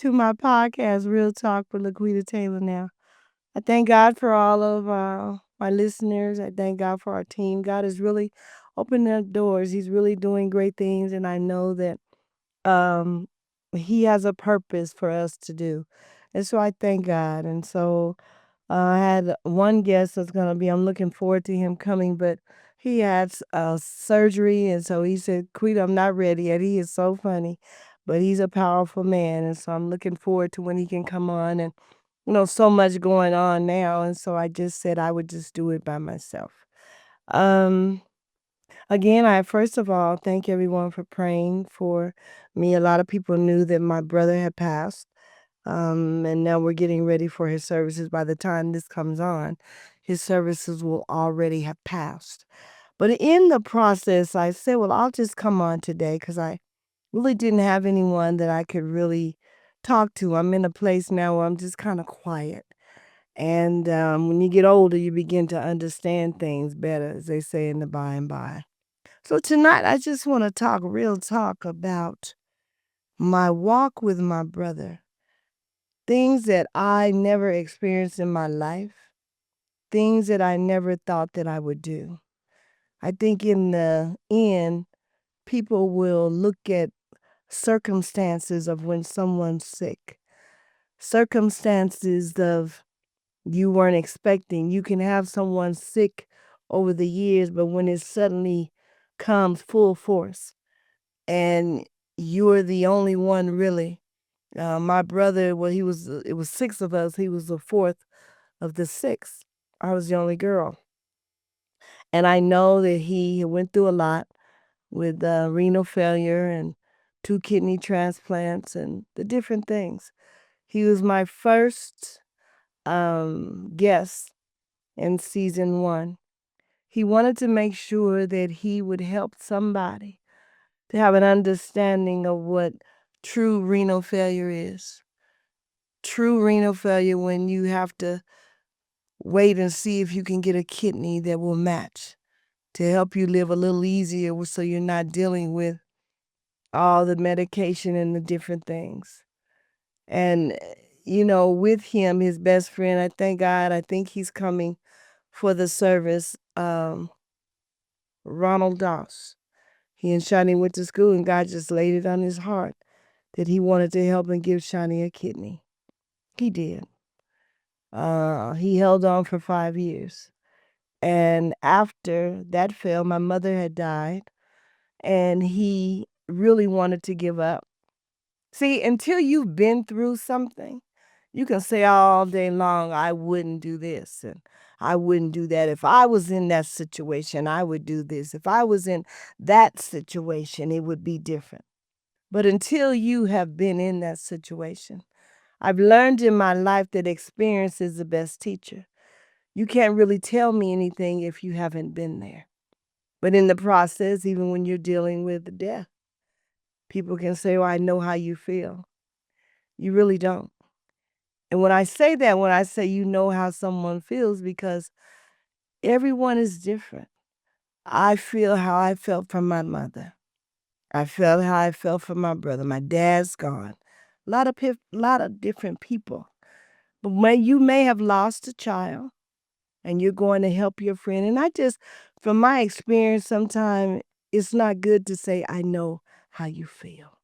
to my podcast, Real Talk with Laquita Taylor now. I thank God for all of my listeners. I thank God for our team. God is really opening up doors. He's really doing great things, and I know that um, He has a purpose for us to do. And so I thank God. And so I had one guest that's going to be, I'm looking forward to him coming, but he had surgery. And so he said, Quita, I'm not ready yet. He is so funny, but he's a powerful man. And so I'm looking forward to when he can come on. And, so much going on now. And so I just said I would just do it by myself. Um, Again, I first of all thank everyone for praying for me. A lot of people knew that my brother had passed. And now we're getting ready for his services. By the time this comes on, his services will already have passed. But in the process, I said, well, I'll just come on today because I really didn't have anyone that I could really talk to. I'm in a place now where I'm just kind of quiet. And when you get older, you begin to understand things better, as they say in the by and by. So tonight, I just want to talk real talk about my walk with my brother. Things that I never experienced in my life, things that I never thought that I would do. I think in the end, people will look at circumstances of when someone's sick, circumstances of you weren't expecting. You can have someone sick over the years, but when it suddenly comes full force and you're the only one really. My brother, well, it was six of us. He was the fourth of the six. I was the only girl. And I know that he went through a lot with renal failure and two kidney transplants and the different things. He was my first guest in season one. He wanted to make sure that he would help somebody to have an understanding of what true renal failure is. True renal failure when you have to wait and see if you can get a kidney that will match to help you live a little easier so you're not dealing with all the medication and the different things. And, with him, his best friend, I thank God, I think he's coming for the service, Ronald Doss. He and Shani went to school, and God just laid it on his heart that he wanted to help and give Shani a kidney. He did. He held on for 5 years. And after that failed, my mother had died, and he really wanted to give up. See, until you've been through something, you can say all day long, I wouldn't do this and I wouldn't do that. If I was in that situation, I would do this. If I was in that situation, it would be different. But until you have been in that situation, I've learned in my life that experience is the best teacher. You can't really tell me anything if you haven't been there. But in the process, even when you're dealing with death, people can say, well, I know how you feel. You really don't. And when I say that, when I say you know how someone feels, because everyone is different. I feel how I felt from my mother. I felt how I felt from my brother. My dad's gone. Lot of different people. But when you may have lost a child and you're going to help your friend, and I just, from my experience, sometimes it's not good to say, I know how you feel.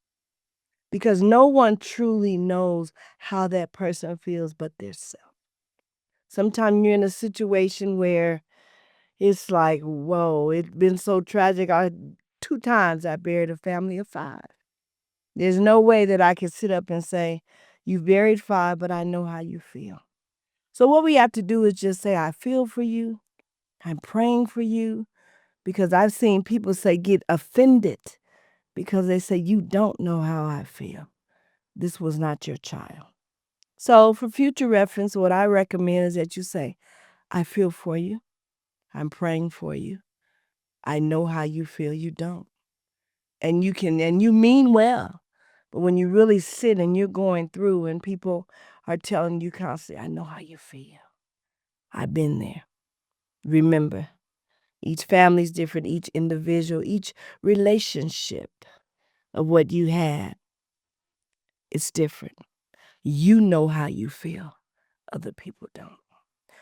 Because no one truly knows how that person feels but themselves. Sometimes you're in a situation where it's like, whoa, it's been so tragic. 2 times I buried a family of 5. There's no way that I can sit up and say, you buried 5, but I know how you feel. So what we have to do is just say, I feel for you. I'm praying for you. Because I've seen people say get offended because they say, you don't know how I feel. This was not your child. So for future reference, what I recommend is that you say, I feel for you. I'm praying for you. I know how you feel. You don't. And you mean well. But when you really sit and you're going through and people are telling you constantly, I know how you feel. I've been there. Remember, each family's different, each individual, each relationship of what you had, it's different. you know how you feel. Other people don't.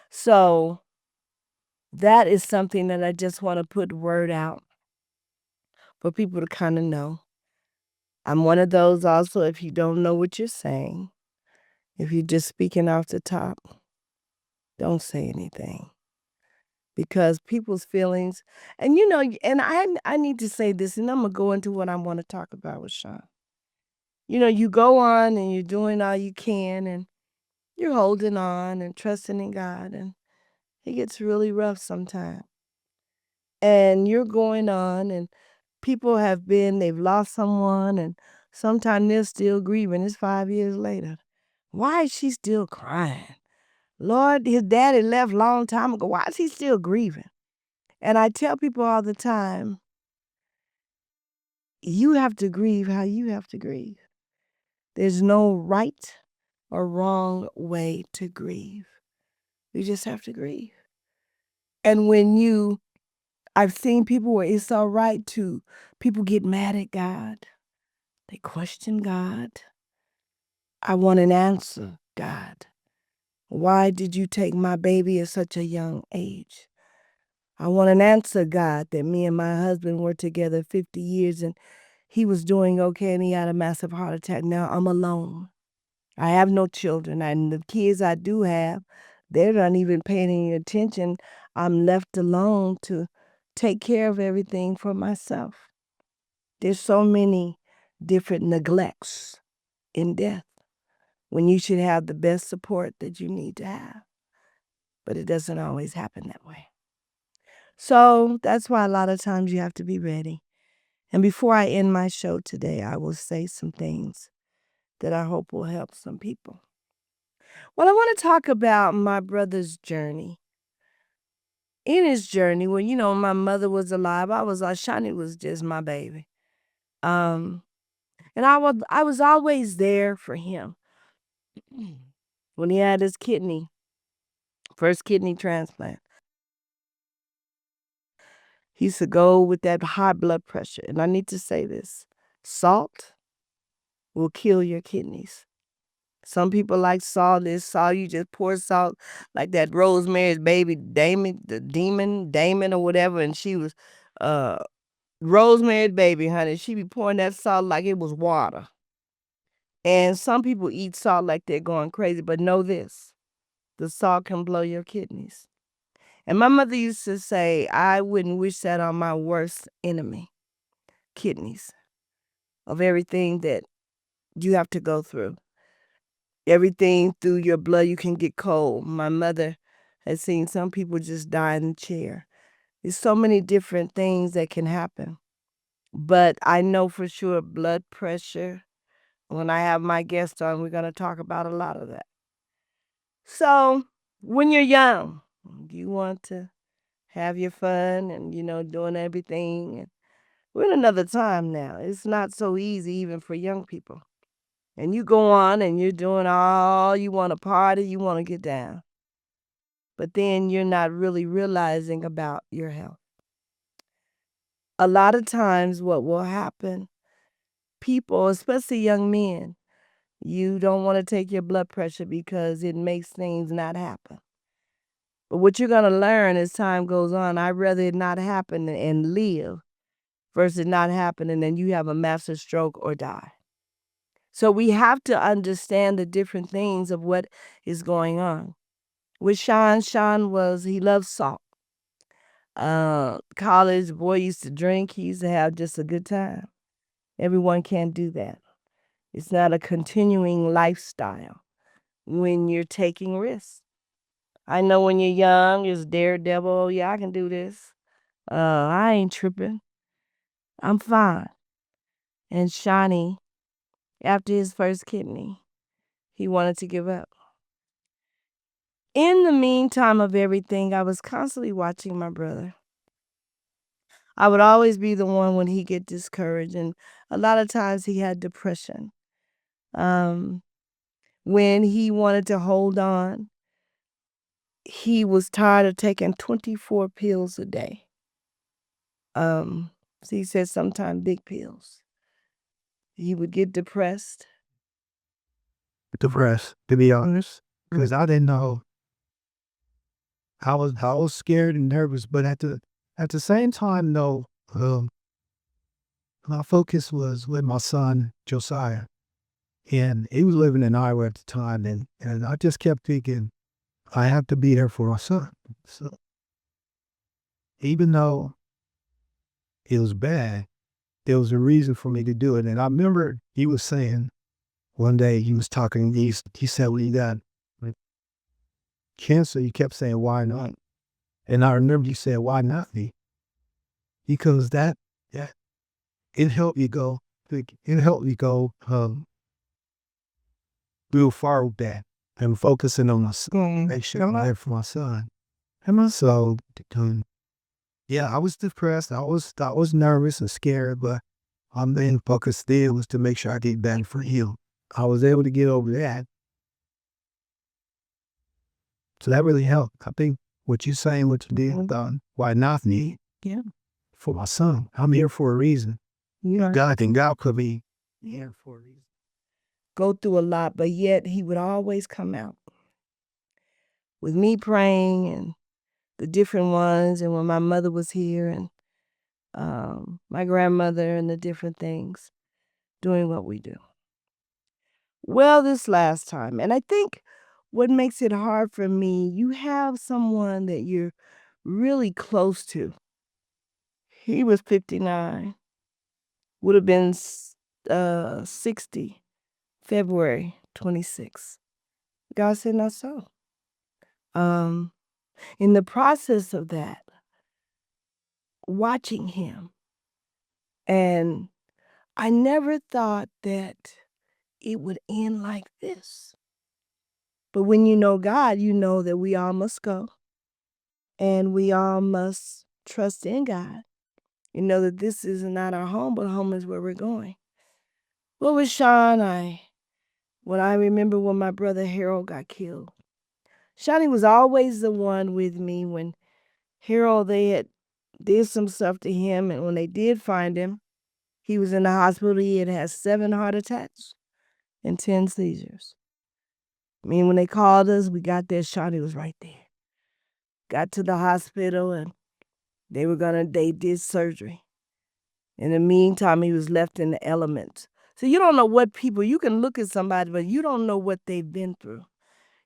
So that is something that I just want to put word out for people to kind of know. I'm one of those also, if you don't know what you're saying, if you're just speaking off the top, don't say anything. Because people's feelings, and and I need to say this, and I'm going to go into what I want to talk about with Sean. You go on and you're doing all you can, and you're holding on and trusting in God, and it gets really rough sometimes. And you're going on, and they've lost someone, and sometimes they're still grieving. It's 5 years later. Why is she still crying? Lord, his daddy left a long time ago. Why is he still grieving? And I tell people all the time, you have to grieve how you have to grieve. There's no right or wrong way to grieve. You just have to grieve. And I've seen people where it's all right to, people get mad at God. They question God. I want an answer, God. Why did you take my baby at such a young age? I want an answer, God, that me and my husband were together 50 years and he was doing okay and he had a massive heart attack. Now I'm alone. I have no children, and the kids I do have, they're not even paying any attention. I'm left alone to take care of everything for myself. There's so many different neglects in death when you should have the best support that you need to have. But it doesn't always happen that way. So that's why a lot of times you have to be ready. And before I end my show today, I will say some things that I hope will help some people. Well, I want to talk about my brother's journey. In his journey, when my mother was alive, Shani was just my baby. And I was always there for him. When he had his first kidney transplant, he used to go with that high blood pressure. And I need to say this, salt will kill your kidneys. Some people like salt. You just pour salt like that Rosemary's Baby, Damon or whatever. And she was Rosemary's Baby, honey. She be pouring that salt like it was water. And some people eat salt like they're going crazy. But know this, the salt can blow your kidneys. And my mother used to say, I wouldn't wish that on my worst enemy, kidneys, of everything that you have to go through. Everything through your blood, you can get cold. My mother has seen some people just die in the chair. There's so many different things that can happen. But I know for sure blood pressure, when I have my guest on, we're going to talk about a lot of that. So when you're young, you want to have your fun and, doing everything. And we're in another time now. It's not so easy even for young people. And you go on and you're doing all, you want to party, you want to get down. But then you're not really realizing about your health. A lot of times what will happen, people, especially young men, you don't want to take your blood pressure because it makes things not happen. But what you're going to learn as time goes on, I'd rather it not happen and live versus not happen and then you have a massive stroke or die. So we have to understand the different things of what is going on. With Sean he loves salt. College boy used to drink. He used to have just a good time. Everyone can't do that. It's not a continuing lifestyle when you're taking risks. I know when you're young, it's daredevil. Oh, yeah, I can do this. I ain't tripping. I'm fine. And Shawnee, after his first kidney, he wanted to give up. In the meantime of everything, I was constantly watching my brother. I would always be the one when he get discouraged, and a lot of times he had depression. When he wanted to hold on, he was tired of taking 24 pills a day. So he said sometimes big pills. He would get depressed. depressed, to be honest, because I didn't know. I was scared and nervous, but at the same time, though, my focus was with my son Josiah, and he was living in Iowa at the time, and I just kept thinking I have to be there for my son. So even though it was bad, there was a reason for me to do it. And I remember he was saying one day he was talking. He said when he got cancer, he kept saying why not, and I remember he said why not me, because that it helped me go. It helped me go real far with that and focusing on my son, make sure I'm there for my son. And so, yeah, I was depressed. I was nervous and scared, but my main focus still was to make sure I get better for him. I was able to get over that, so that really helped. I think what you're saying, what you did, why not me? Yeah, for my son. I'm here for a reason. Yeah. God put me here for a reason. Go through a lot, but yet he would always come out with me praying and the different ones, and when my mother was here and my grandmother and the different things, doing what we do. Well, this last time, and I think what makes it hard for me, you have someone that you're really close to. He was 59, would have been 60, February 26th. God said, not so. In the process of that, watching him, and I never thought that it would end like this. But when you know God, you know that we all must go and we all must trust in God. You know that this is not our home, but home is where we're going. Well, with Sean, when I remember when my brother Harold got killed, Shawnee was always the one with me when Harold, they had did some stuff to him, and when they did find him, he was in the hospital. He had had 7 heart attacks and 10 seizures. I mean, when they called us, we got there, Shawnee was right there. Got to the hospital, and they did surgery. In the meantime, he was left in the elements. So you don't know what people, you can look at somebody, but you don't know what they've been through.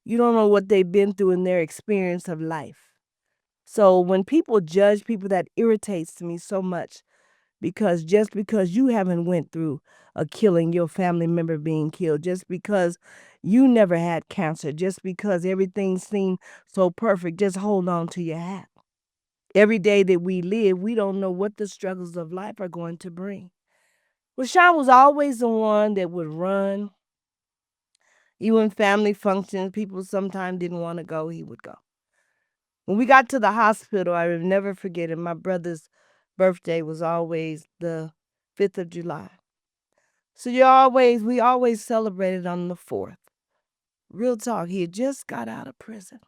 You don't know what they've been through in their experience of life. So when people judge people, that irritates me so much, because just because you haven't went through a killing, your family member being killed, just because you never had cancer, just because everything seemed so perfect, just hold on to your hat. Every day that we live, we don't know what the struggles of life are going to bring. Well, Sean was always the one that would run. Even family functions, people sometimes didn't want to go, he would go. When we got to the hospital, I will never forget it. My brother's birthday was always the 5th of July. So we always celebrated on the 4th. Real talk, he had just got out of prison.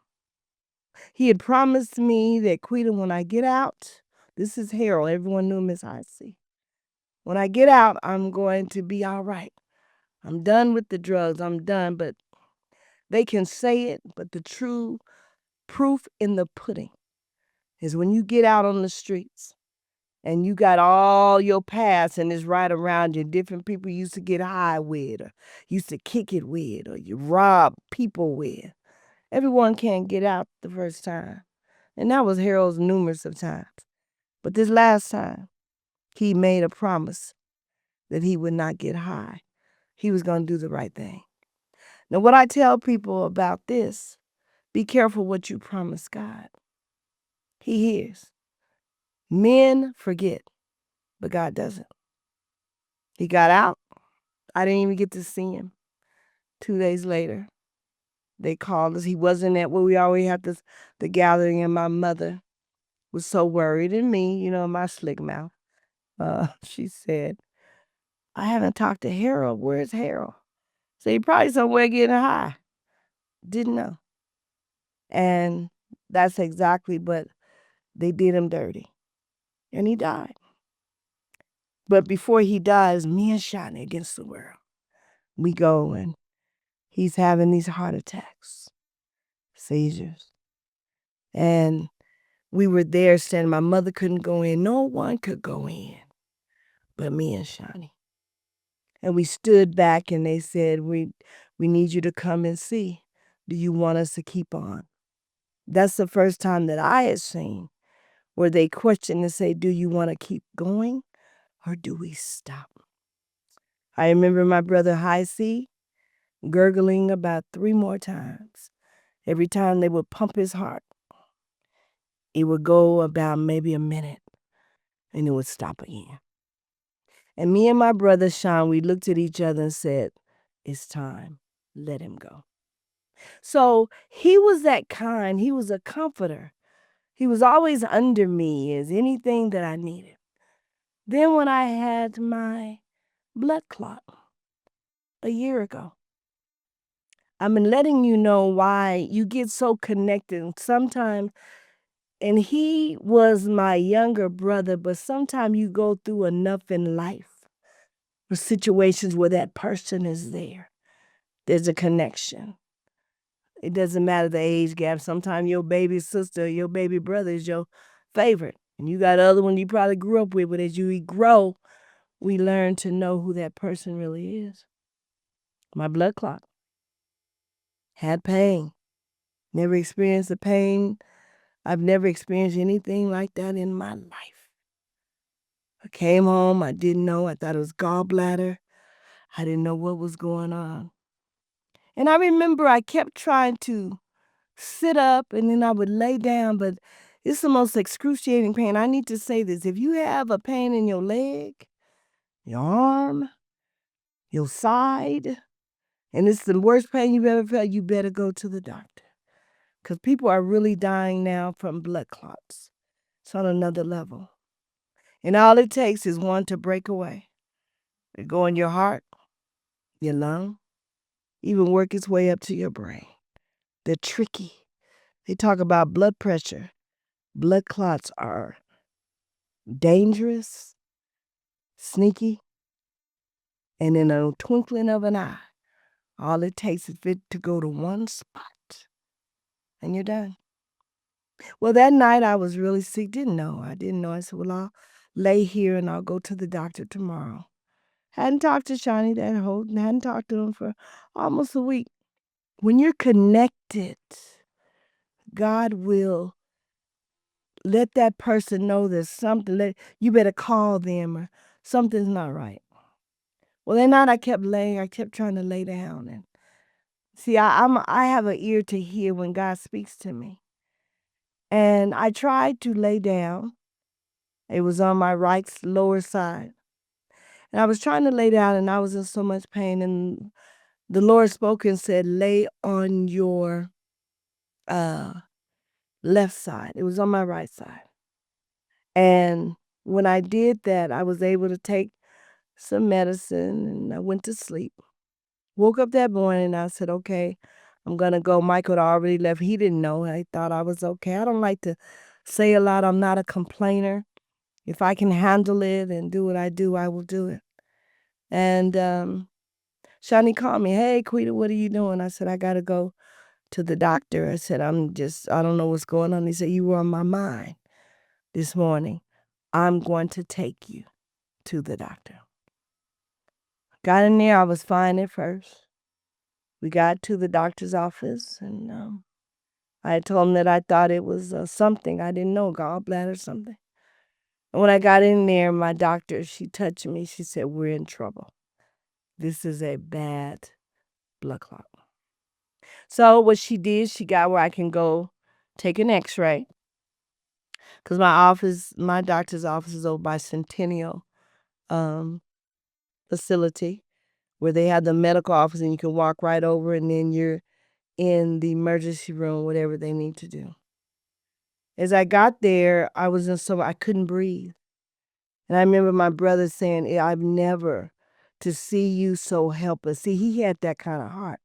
He had promised me that, Quita, when I get out, this is Harold, everyone knew him as I.C. When I get out, I'm going to be all right. I'm done with the drugs, I'm done, but they can say it, but the true proof in the pudding is when you get out on the streets and you got all your past and it's right around you, different people you used to get high with or used to kick it with or you rob people with. Everyone can't get out the first time. And that was Harold's numerous of times. But this last time, he made a promise that he would not get high. He was going to do the right thing. Now, what I tell people about this, be careful what you promise God. He hears. Men forget, but God doesn't. He got out. I didn't even get to see him. 2 days later, they called us. He wasn't at where we always had the gathering, and my mother was so worried, and me, my slick mouth. She said, I haven't talked to Harold. Where's Harold? So he probably somewhere getting high. Didn't know. And that's exactly what they did him dirty. And he died. But before he dies, me and Shani against the world. We go and he's having these heart attacks, seizures. And we were there standing. My mother couldn't go in. No one could go in but me and Shawnee. And we stood back and they said, we need you to come and see. Do you want us to keep on? That's the first time that I had seen where they question and say, do you want to keep going or do we stop? I remember my brother High C gurgling about 3 more times. Every time they would pump his heart, it would go about maybe a minute and it would stop again. And me and my brother Sean, we looked at each other and said, it's time. Let him go. So he was that kind. He was a comforter. He was always under me as anything that I needed. Then when I had my blood clot a year ago, I've been letting you know why you get so connected. Sometimes, and he was my younger brother, but sometimes you go through enough in life for situations where that person is there. There's a connection. It doesn't matter the age gap. Sometimes your baby sister, your baby brother is your favorite. And you got other one you probably grew up with, but as you grow, we learn to know who that person really is. My blood clot. Had pain. Never experienced the pain. I've never experienced anything like that in my life. I came home, I didn't know. I thought it was gallbladder. I didn't know what was going on. And I remember I kept trying to sit up and then I would lay down, but it's the most excruciating pain. I need to say this. If you have a pain in your leg, your arm, your side, and it's the worst pain you've ever felt, you better go to the doctor. Because people are really dying now from blood clots. It's on another level. And all it takes is one to break away. It go in your heart, your lung, even work its way up to your brain. They're tricky. They talk about blood pressure. Blood clots are dangerous, sneaky, and in a twinkling of an eye, all it takes is it to go to one spot, and you're done. Well, that night I was really sick. I didn't know. I said, well, I'll lay here and I'll go to the doctor tomorrow. Hadn't talked to Shawnee hadn't talked to him for almost a week. When you're connected, God will let that person know there's something. You better call them or something's not right. Well, that night I kept trying to lay down. And see, I have an ear to hear when God speaks to me. And I tried to lay down. It was on my right lower side. And I was trying to lay down and I was in so much pain. And the Lord spoke and said, lay on your left side. It was on my right side. And when I did that, I was able to take some medicine and I went to sleep. Woke up that morning and I said, okay, I'm going to go. Michael had already left. He didn't know. I thought I was okay. I don't like to say a lot. I'm not a complainer. If I can handle it and do what I do, I will do it. And Shawnee called me, hey, Quita, what are you doing? I said, I got to go to the doctor. I said, I don't know what's going on. He said, you were on my mind this morning. I'm going to take you to the doctor. Got in there. I was fine at first. We got to the doctor's office and I told him that I thought it was something. I didn't know, gallbladder or something. And when I got in there, my doctor, she touched me. She said, we're in trouble. This is a bad blood clot. So what she did, she got where I can go take an x-ray. Because my doctor's office is over by Centennial facility where they have the medical office and you can walk right over and then you're in the emergency room, whatever they need to do. As I got there, I couldn't breathe. And I remember my brother saying, I've never to see you so helpless. See, he had that kind of heart.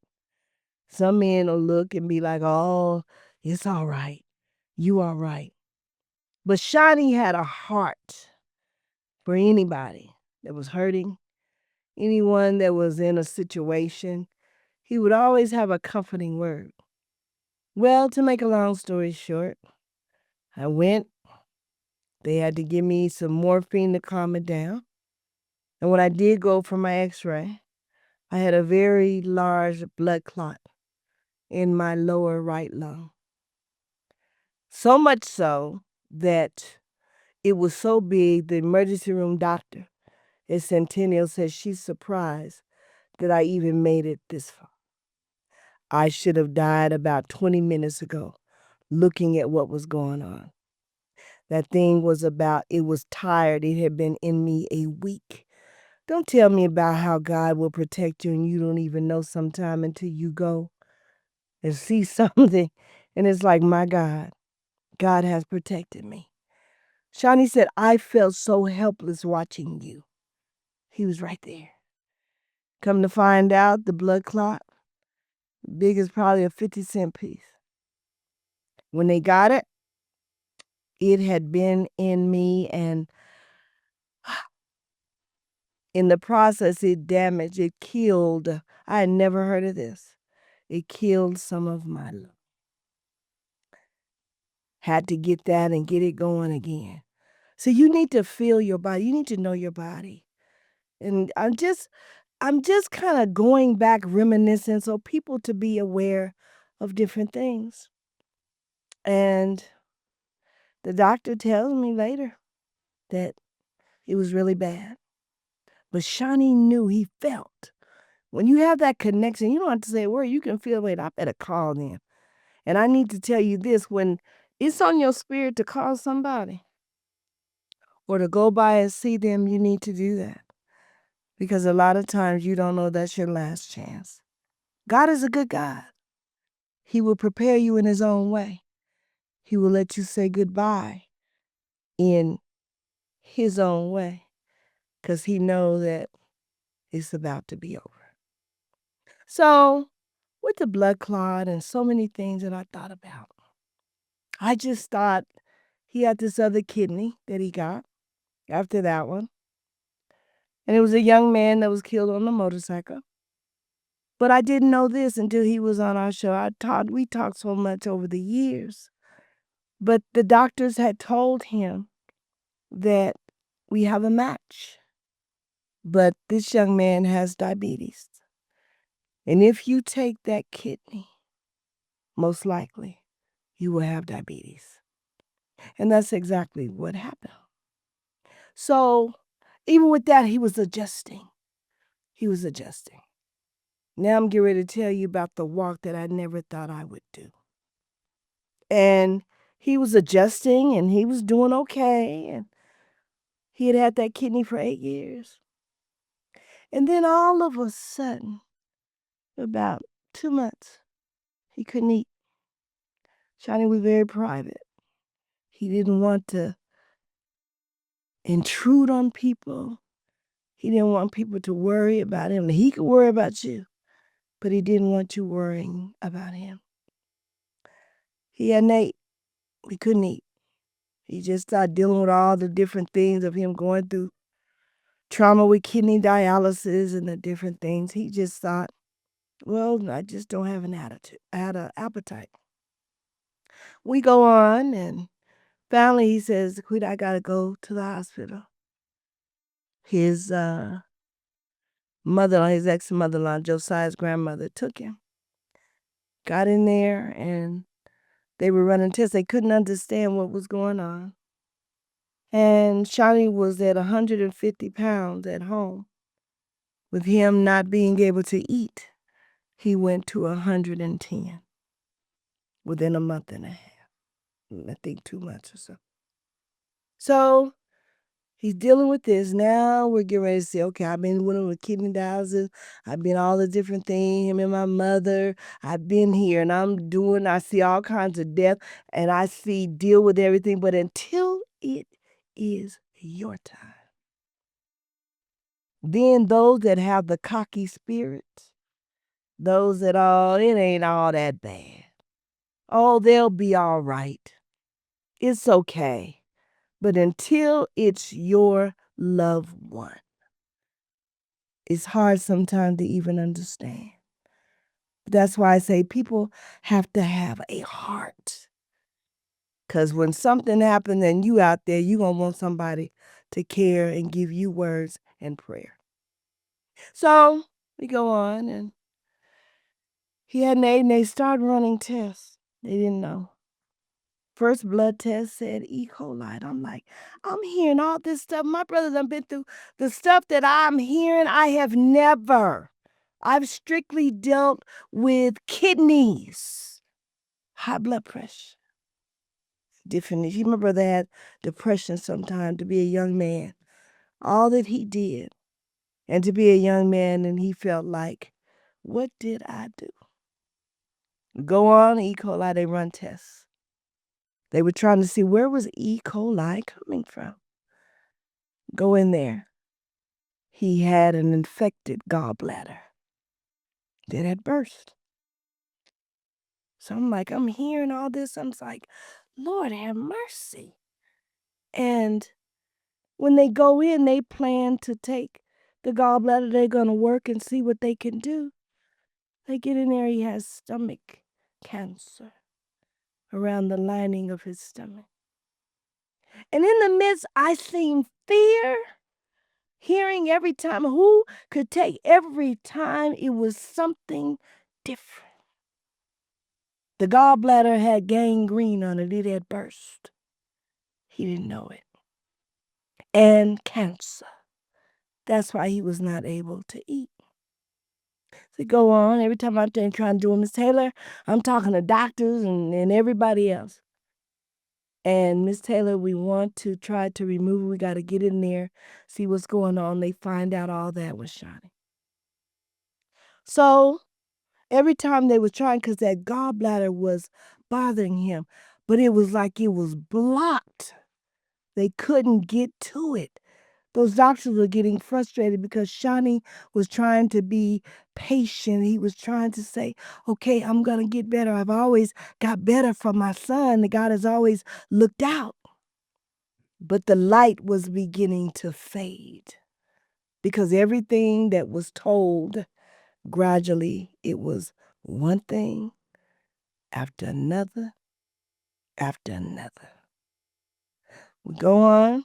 Some men will look and be like, oh, it's all right. You all right. But Shawnee had a heart for anybody that was hurting, anyone that was in a situation. he would always have a comforting word. Well, to make a long story short, I went. They had to give me some morphine to calm it down. And when I did go for my x-ray, I had a very large blood clot in my lower right lung. So much so that it was so big, the emergency room doctor at Centennial said she's surprised that I even made it this far. I should have died about 20 minutes ago looking at what was going on. That thing was it was tired. It had been in me a week. Don't tell me about how God will protect you and you don't even know sometime until you go and see something. And it's like, my God, God has protected me. Shawnee said, I felt so helpless watching you. He was right there. Come to find out, the blood clot, big as probably a 50-cent piece. When they got it, it had been in me, and in the process, it damaged, it killed. I had never heard of this. It killed some of my lung. Had to get that and get it going again. So you need to feel your body. You need to know your body. And I'm just kind of going back reminiscing so people to be aware of different things. And the doctor tells me later that it was really bad. But Shawnee knew, he felt. When you have that connection, you don't have to say a word. You can feel, wait, I better call them. And I need to tell you this, when it's on your spirit to call somebody or to go by and see them, you need to do that. Because a lot of times you don't know that's your last chance. God is a good God. He will prepare you in his own way. He will let you say goodbye in his own way because he knows that it's about to be over. So with the blood clot and so many things that I thought about, I just thought he had this other kidney that he got after that one. And it was a young man that was killed on a motorcycle. But I didn't know this until he was on our show. We talked so much over the years. But the doctors had told him that we have a match. But this young man has diabetes. And if you take that kidney, most likely you will have diabetes. And that's exactly what happened. So even with that, he was adjusting. He was adjusting. Now I'm getting ready to tell you about the walk that I never thought I would do. And he was adjusting and he was doing okay. And he had that kidney for 8 years. And then all of a sudden, about 2 months, he couldn't eat. Johnny was very private. He didn't want to intrude on people. He didn't want people to worry about him. He could worry about you, but he didn't want you worrying about him. He hadn't ate. He couldn't eat. He just started dealing with all the different things of him going through trauma with kidney dialysis and the different things. He just thought, well, I just don't have an appetite. We go on, and finally he says, Quita, I got to go to the hospital. His mother-in-law, his ex-mother-in-law, Josiah's grandmother, took him. Got in there, and they were running tests. They couldn't understand what was going on. And Shawnee was at 150 pounds at home. With him not being able to eat, he went to 110 within a month and a half. I think 2 months or so. So he's dealing with this. Now we're getting ready to say, okay, I've been with kidney dialysis. I've been all the different things, him and my mother. I've been here and I see all kinds of death and I deal with everything. But until it is your time, then those that have the cocky spirits, those that, it ain't all that bad. Oh, they'll be all right. It's okay. But until it's your loved one, it's hard sometimes to even understand. That's why I say people have to have a heart. Because when something happens and you out there, you're going to want somebody to care and give you words and prayer. So we go on, and he had an aide, and they started running tests. They didn't know. First blood test said E. coli. I'm like, I'm hearing all this stuff. My brothers have been through the stuff that I'm hearing. I have never. I've strictly dealt with kidneys, high blood pressure. Different. My brother had depression sometime to be a young man. All that he did. And to be a young man, and he felt like, what did I do? Go on, E. coli, they run tests. They were trying to see where was E. coli coming from. Go in there. He had an infected gallbladder that had burst. So I'm like, I'm hearing all this. I'm like, Lord have mercy. And when they go in, they plan to take the gallbladder. They're going to work and see what they can do. They get in there, he has stomach cancer around the lining of his stomach. And in the midst, I seen fear, hearing every time. Who could take every time it was something different? The gallbladder had gangrene on it. It had burst. He didn't know it. And cancer. That's why he was not able to eat. So go on. Every time I'm trying to do Miss Taylor, I'm talking to doctors and everybody else. And Miss Taylor, we want to try to remove it. We got to get in there, see what's going on. They find out all that was Shawnee. So every time they were trying, because that gallbladder was bothering him, but it was like it was blocked. They couldn't get to it. Those doctors were getting frustrated because Shawnee was trying to be patient. He was trying to say, okay, I'm going to get better. I've always got better from my son. God has always looked out. But the light was beginning to fade because everything that was told, gradually, it was one thing after another after another. We go on.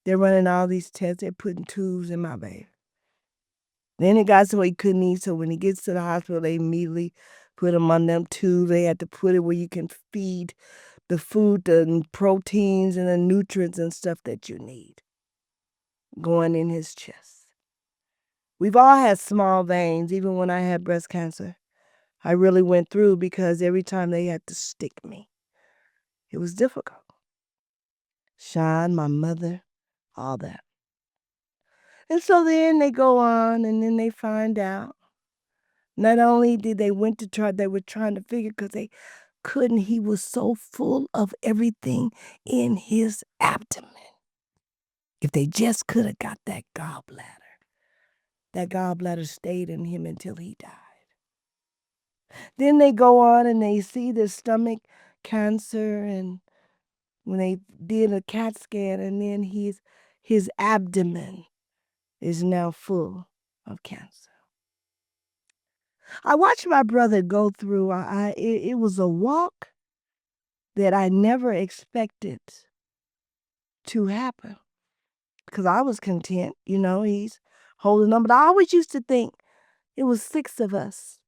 They're running all these tests. They're putting tubes in my baby. Then it got so he couldn't eat. So when he gets to the hospital, they immediately put him on them tubes. They had to put it where you can feed the food, the proteins and the nutrients and stuff that you need going in his chest. We've all had small veins, even when I had breast cancer. I really went through because every time they had to stick me, it was difficult. Sean, my mother, all that. And so then they go on and then they find out. Not only did they went to try, they were trying to figure because they couldn't. He was so full of everything in his abdomen. If they just could have got that gallbladder stayed in him until he died. Then they go on and they see the stomach cancer, and when they did a CAT scan, and then his abdomen is now full of cancer. I watched my brother go through. It was a walk that I never expected to happen because I was content. He's holding on. But I always used to think it was 6 of us.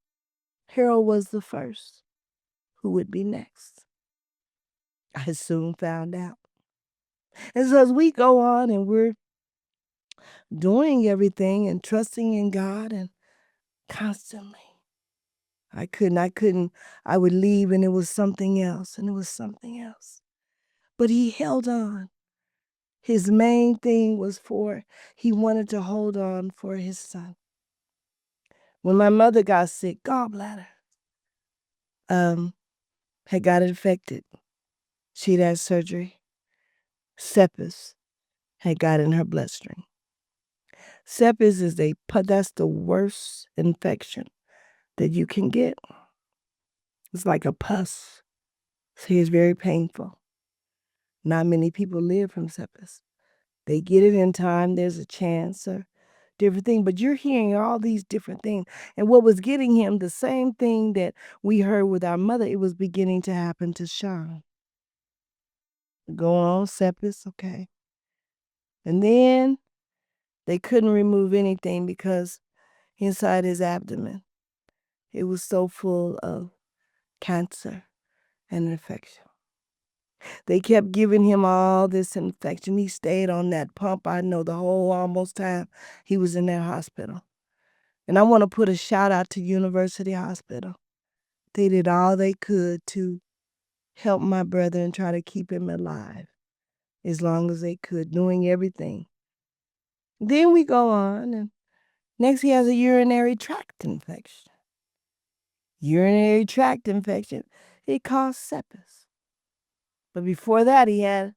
Harold was the first. Who would be next? I soon found out. And so as we go on and we're doing everything and trusting in God and constantly, I would leave and it was something else and it was something else. But he held on. His main thing was he wanted to hold on for his son. When my mother got sick, gallbladder, had got infected. She'd had surgery. Sepsis had got in her bloodstream. Sepsis is that's the worst infection that you can get. It's like a pus. So it's very painful. Not many people live from sepsis. They get it in time, there's a chance, or different things. But you're hearing all these different things. And what was getting him, the same thing that we heard with our mother, it was beginning to happen to Sean. Go on, sepsis, okay. And then they couldn't remove anything because inside his abdomen, it was so full of cancer and infection. They kept giving him all this infection. He stayed on that pump, I know, the whole almost time he was in that hospital. And I want to put a shout out to University Hospital. They did all they could to help my brother and try to keep him alive as long as they could, doing everything. Then we go on, and next he has a urinary tract infection. Urinary tract infection, it caused sepsis. But before that, he had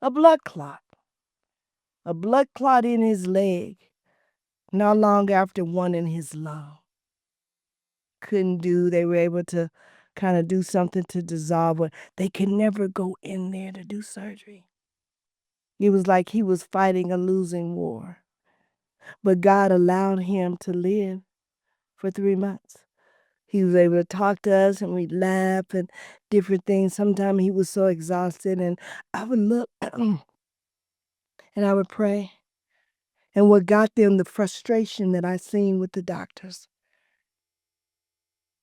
a blood clot. A blood clot in his leg, not long after one in his lung. They were able to kind of do something to dissolve it. They could never go in there to do surgery. It was like he was fighting a losing war. But God allowed him to live for 3 months. He was able to talk to us and we'd laugh and different things. Sometimes he was so exhausted and I would look and I would pray. And what got them, the frustration that I seen with the doctors,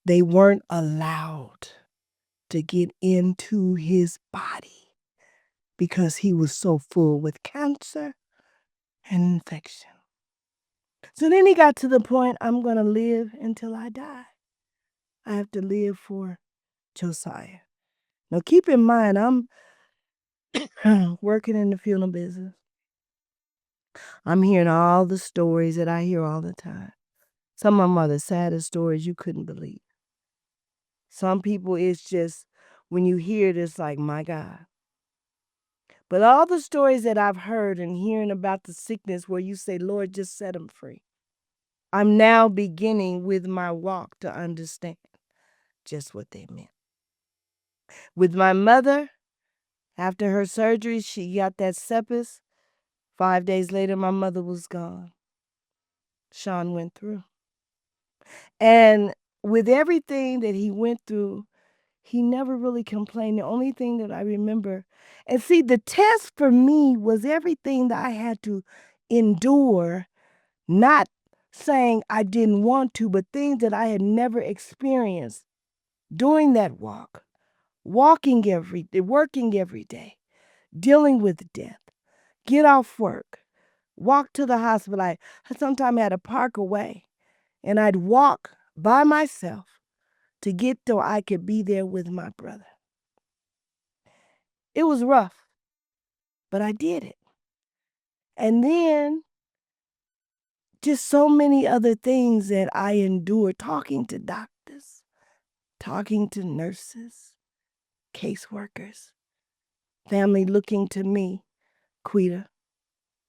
they weren't allowed to get into his body because he was so full with cancer and infection. So then he got to the point, I'm going to live until I die. I have to live for Josiah. Now keep in mind, I'm working in the funeral business. I'm hearing all the stories that I hear all the time. Some of them are the saddest stories you couldn't believe. Some people, it's just, when you hear it, it's like, my God. But all the stories that I've heard and hearing about the sickness where you say, Lord, just set them free. I'm now beginning with my walk to understand just what they meant. With my mother, after her surgery, she got that sepsis. 5 days later, my mother was gone. Sean went through. And with everything that he went through, he never really complained. The only thing that I remember, and see, the test for me was everything that I had to endure, not saying I didn't want to, but things that I had never experienced during that walk, working every day, dealing with death, get off work, walk to the hospital. I sometimes had to park away, and I'd walk by myself to get till I could be there with my brother. It was rough, but I did it. And then just so many other things that I endured, talking to doctors, talking to nurses, caseworkers, family looking to me, Quita.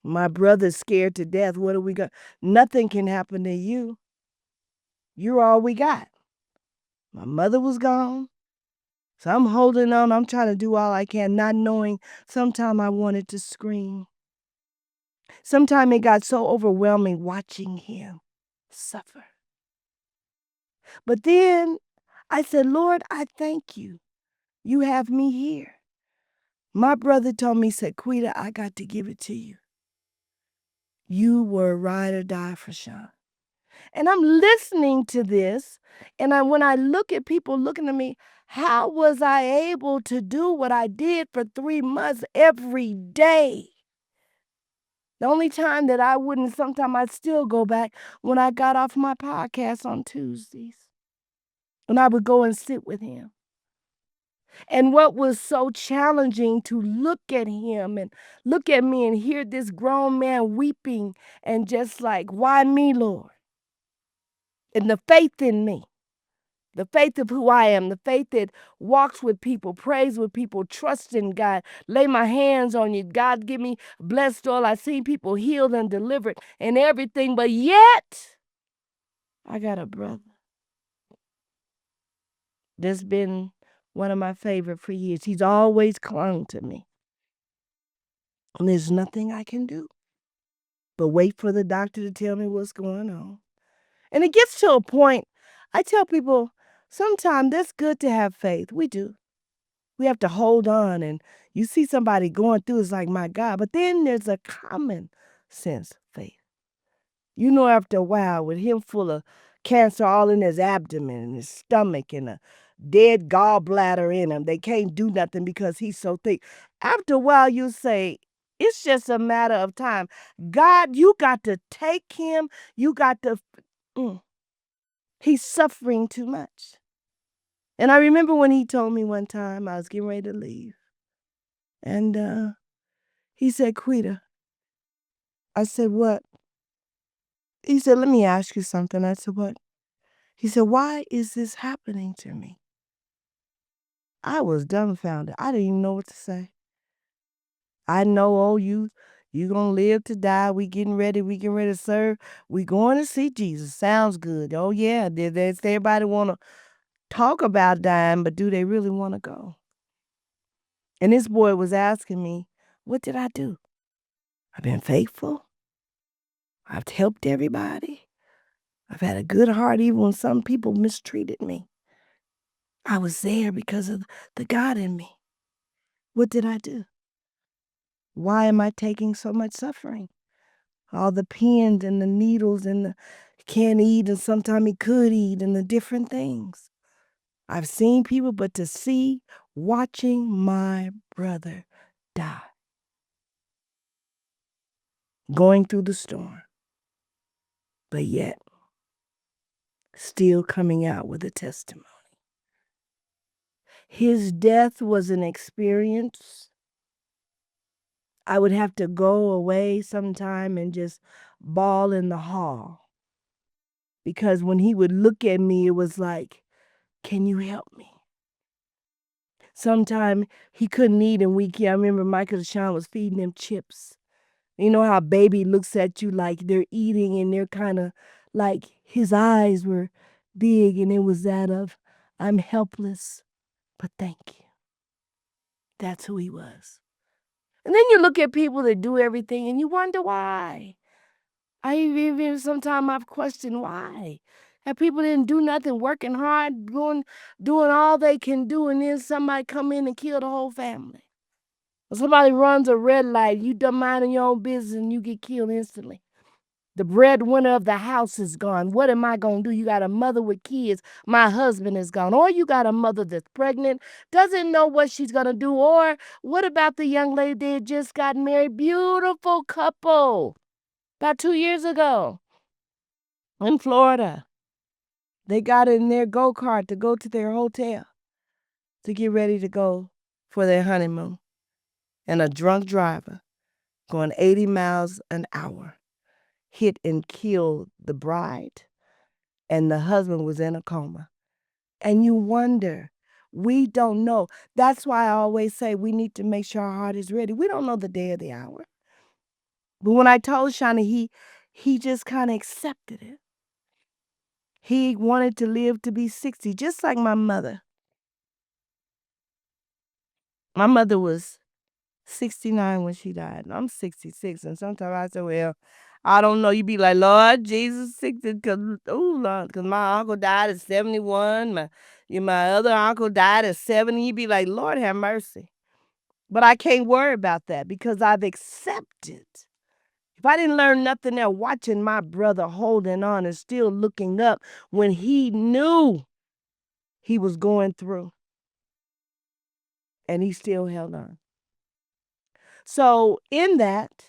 My brother's scared to death. What do we got? Nothing can happen to you. You're all we got. My mother was gone. So I'm holding on. I'm trying to do all I can, not knowing sometimes I wanted to scream. Sometimes it got so overwhelming watching him suffer. But then I said, Lord, I thank you. You have me here. My brother told me, said, Quita, I got to give it to you. You were ride or die for Sean. And I'm listening to this, and when I look at people looking at me, how was I able to do what I did for 3 months every day? The only time that I wouldn't, sometimes I'd still go back when I got off my podcast on Tuesdays. And I would go and sit with him. And what was so challenging to look at him and look at me and hear this grown man weeping and just like, why me, Lord? And the faith in me, the faith of who I am, the faith that walks with people, prays with people, trusts in God, lay my hands on you. God, give me blessed all. I see people healed and delivered and everything, but yet I got a brother that's been one of my favorite for years. He's always clung to me. And there's nothing I can do. but wait for the doctor to tell me what's going on. And it gets to a point, I tell people, sometimes that's good to have faith. We do. We have to hold on, and you see somebody going through, it's like, my God. But then there's a common sense faith. You know, after a while, with him full of cancer all in his abdomen and his stomach and a dead gallbladder in him, they can't do nothing because he's so thick. After a while, you say, it's just a matter of time. God, you got to take him. You got to, he's suffering too much. And I remember when he told me one time I was getting ready to leave. And he said, Quita. I said, what? He said, let me ask you something. I said, what? He said, why is this happening to me? I was dumbfounded. I didn't even know what to say. I know, oh, you gonna live to die. We getting ready to serve. We going to see Jesus. Sounds good. Oh yeah, there's everybody want to talk about dying, but do they really want to go? And this boy was asking me, what did I do? I've been faithful. I've helped everybody. I've had a good heart even when some people mistreated me. I was there because of the God in me. What did I do? Why am I taking so much suffering? All the pins and the needles and the can't eat and sometimes he could eat and the different things. I've seen people, but to see watching my brother die, going through the storm, but yet still coming out with a testimony. His death was an experience. I would have to go away sometime and just bawl in the hall. Because when he would look at me, it was like, can you help me? Sometime he couldn't eat and I remember Michael Sean was feeding him chips. You know how baby looks at you like they're eating and they're kind of like his eyes were big and it was that of, I'm helpless, but thank you. That's who he was. And then you look at people that do everything and you wonder why. I even sometimes I've questioned why. That people didn't do nothing, working hard, doing all they can do, and then somebody come in and kill the whole family. Or somebody runs a red light, you done minding your own business and you get killed instantly. The breadwinner of the house is gone. What am I going to do? You got a mother with kids. My husband is gone. Or you got a mother that's pregnant, doesn't know what she's going to do. Or what about the young lady that just got married? Beautiful couple. About 2 years ago in Florida. They got in their go-kart to go to their hotel to get ready to go for their honeymoon. And a drunk driver going 80 miles an hour hit and killed the bride. And the husband was in a coma. And you wonder, we don't know. That's why I always say we need to make sure our heart is ready. We don't know the day or the hour. But when I told Shawnee, he just kind of accepted it. He wanted to live to be 60, just like my mother. My mother was 69 when she died. And I'm 66. And sometimes I say, well, I don't know. You be like, Lord Jesus, 60, because, oh, Lord, because my uncle died at 71. My other uncle died at 70. You be like, Lord, have mercy. But I can't worry about that because I've accepted. If I didn't learn nothing else, watching my brother holding on and still looking up when he knew he was going through, and he still held on. So in that,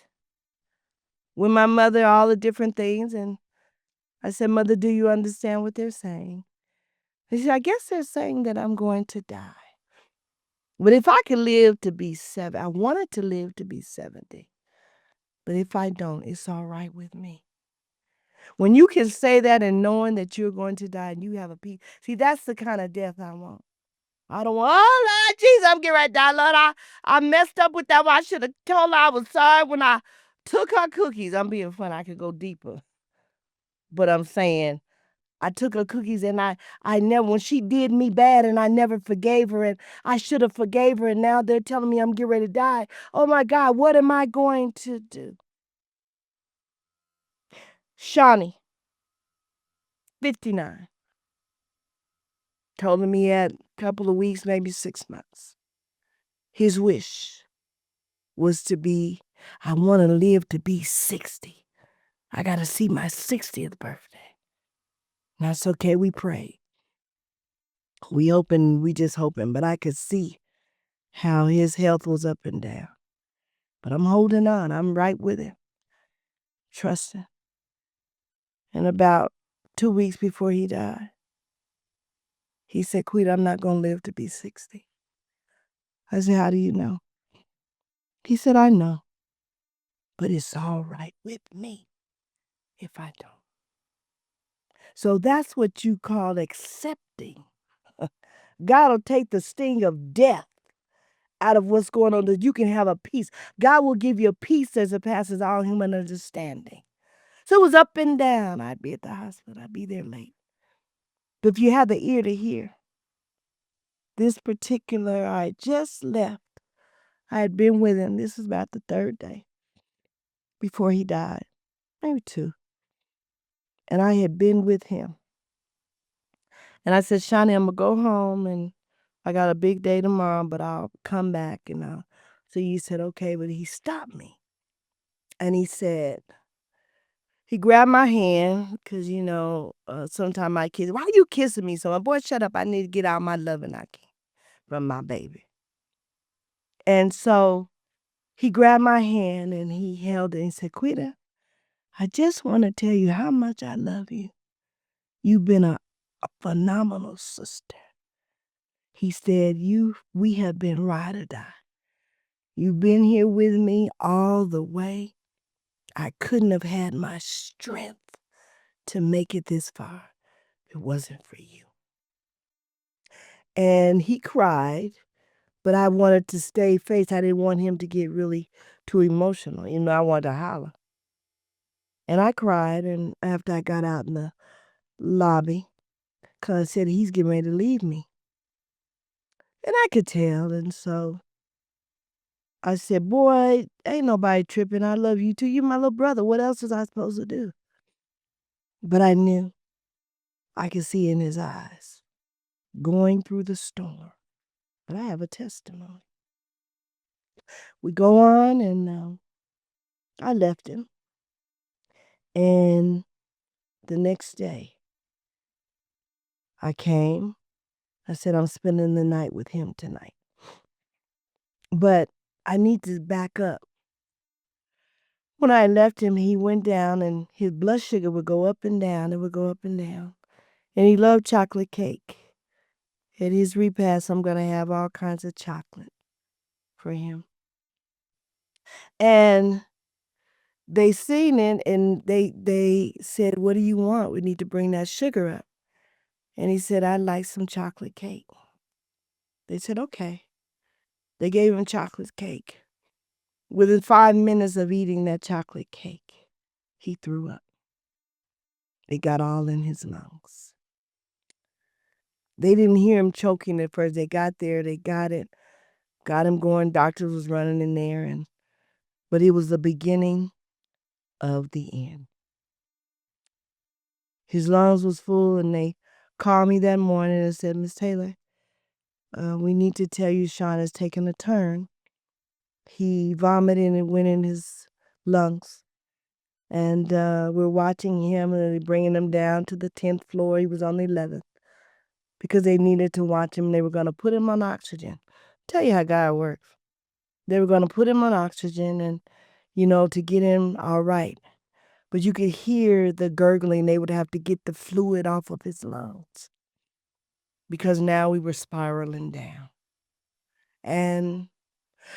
with my mother, all the different things, and I said, Mother, do you understand what they're saying? And she said, I guess they're saying that I'm going to die. But if I could live to be 70, I wanted to live to be 70. But if I don't, it's all right with me. When you can say that and knowing that you're going to die and you have a peace, see, that's the kind of death I want. I don't want, oh, Lord Jesus, I'm getting ready to die. Lord, I messed up with that one. I should have told her I was sorry when I took her cookies. I'm being funny. I could go deeper. But I'm saying, I took her cookies and I never, when she did me bad and I never forgave her and I should have forgave her and now they're telling me I'm getting ready to die. Oh my God, what am I going to do? Shawnee, 59. Told him he had a couple of weeks, maybe 6 months. His wish was to be, I want to live to be 60. I got to see my 60th birthday. That's okay, we prayed. We just hoping, but I could see how his health was up and down. But I'm holding on. I'm right with him, trusting. And about 2 weeks before he died, he said, Quita, I'm not going to live to be 60. I said, how do you know? He said, I know, but it's all right with me if I don't. So that's what you call accepting. God will take the sting of death out of what's going on, that you can have a peace. God will give you a peace that surpasses all human understanding. So it was up and down. I'd be at the hospital. I'd be there late. But if you have the ear to hear, this particular, I just left. I had been with him. This was about the third day before he died, maybe two. And I had been with him. And I said, Shawnee, I'm going to go home and I got a big day tomorrow, but I'll come back and I'll. So he said, okay, but he stopped me. And he said, he grabbed my hand because, sometimes my kids, why are you kissing me so much? Boy, shut up. I need to get out my loving from my baby. And so he grabbed my hand and he held it and he said, Quita, I just want to tell you how much I love you. You've been a phenomenal sister. He said, we have been ride or die. You've been here with me all the way. I couldn't have had my strength to make it this far if it wasn't for you. And he cried, but I wanted to stay face. I didn't want him to get really too emotional. I wanted to holler. And I cried, and after I got out in the lobby, because I said he's getting ready to leave me. And I could tell, and so I said, boy, ain't nobody tripping. I love you too. You're my little brother. What else was I supposed to do? But I knew. I could see in his eyes, going through the storm. But I have a testimony. We go on, and I left him. And the next day, I came. I said, I'm spending the night with him tonight. But I need to back up. When I left him, he went down and his blood sugar would go up and down. It would go up and down. And he loved chocolate cake. At his repast, I'm going to have all kinds of chocolate for him. And they seen it and they said, what do you want? We need to bring that sugar up. And he said, I'd like some chocolate cake. They said, okay. They gave him chocolate cake. Within 5 minutes of eating that chocolate cake, he threw up. It got all in his lungs. They didn't hear him choking at first. They got there, they got it, got him going. Doctors was running in there, but it was the beginning of the end. His lungs was full, and they called me that morning and said, Miss Taylor, we need to tell you Sean has taken a turn. He vomited and it went in his lungs. And we're watching him and bringing him down to the 10th floor. He was on the 11th because they needed to watch him. They were going to put him on oxygen. Tell you how God works. They were going to put him on oxygen and, to get him all right. But you could hear the gurgling. They would have to get the fluid off of his lungs because now we were spiraling down. And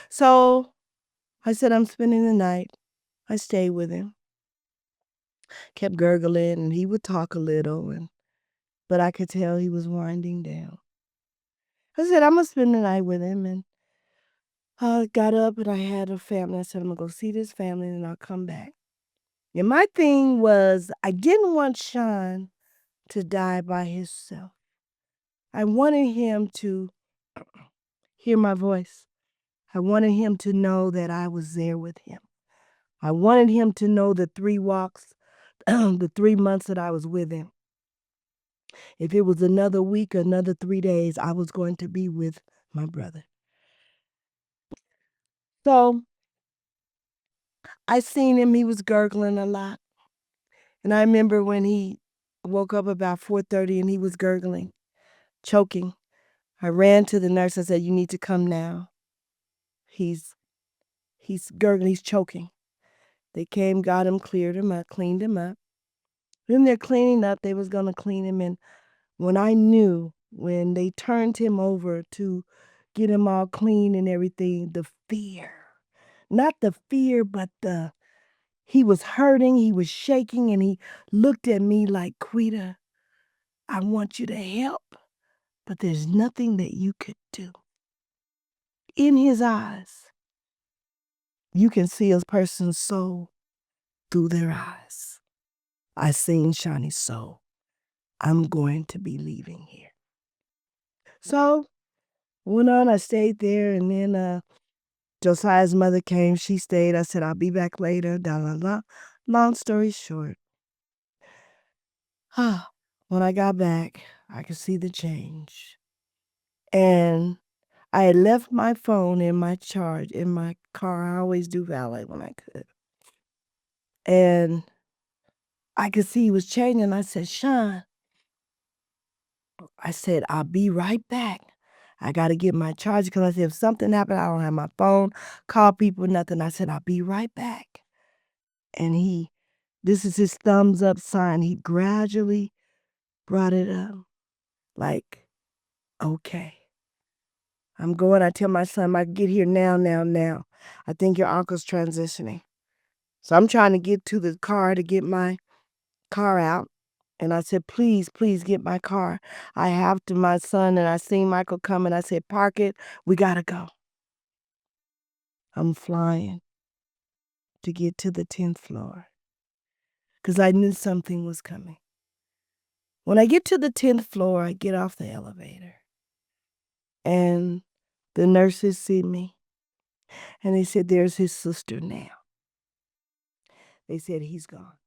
so I said, I'm spending the night. I stayed with him. Kept gurgling, and he would talk a little, but I could tell he was winding down. I said, I'm going to spend the night with him, and I got up, and I had a family. I said, I'm going to go see this family, and I'll come back. And my thing was, I didn't want Sean to die by himself. I wanted him to hear my voice. I wanted him to know that I was there with him. I wanted him to know the 3 walks, the 3 months that I was with him. If it was another week, another 3 days, I was going to be with my brother. So I seen him, he was gurgling a lot. And I remember when he woke up about 4:30 and he was gurgling, choking. I ran to the nurse. I said, "You need to come now. He's he's gurgling, he's choking." They came, got him, cleared him up, cleaned him up. Then they're cleaning up, they was gonna clean him, and when they turned him over to get him all clean and everything, the fear. Not the fear, but he was hurting, he was shaking, and he looked at me like, "Quita, I want you to help, but there's nothing that you could do." In his eyes, you can see a person's soul through their eyes. I seen Shawnee's soul. I'm going to be leaving here. So went on, I stayed there, and then Josiah's mother came, she stayed. I said, "I'll be back later, da la la." Long story short, when I got back, I could see the change. And I had left my phone in my car. I always do valet when I could. And I could see he was changing. I said, "Sean," I said, "I'll be right back. I got to get my charger," because I said, if something happened, I don't have my phone, call people, nothing. I said, "I'll be right back." And this is his thumbs up sign. He gradually brought it up like, "Okay, I'm going." I tell my son, "I get here now, now, now. I think your uncle's transitioning." So I'm trying to get to the car to get my car out. And I said, "Please, please get my car. I have to," my son, and I seen Michael coming. I said, "Park it. We got to go." I'm flying to get to the 10th floor because I knew something was coming. When I get to the 10th floor, I get off the elevator. And the nurses see me. And they said, "There's his sister now." They said, "He's gone."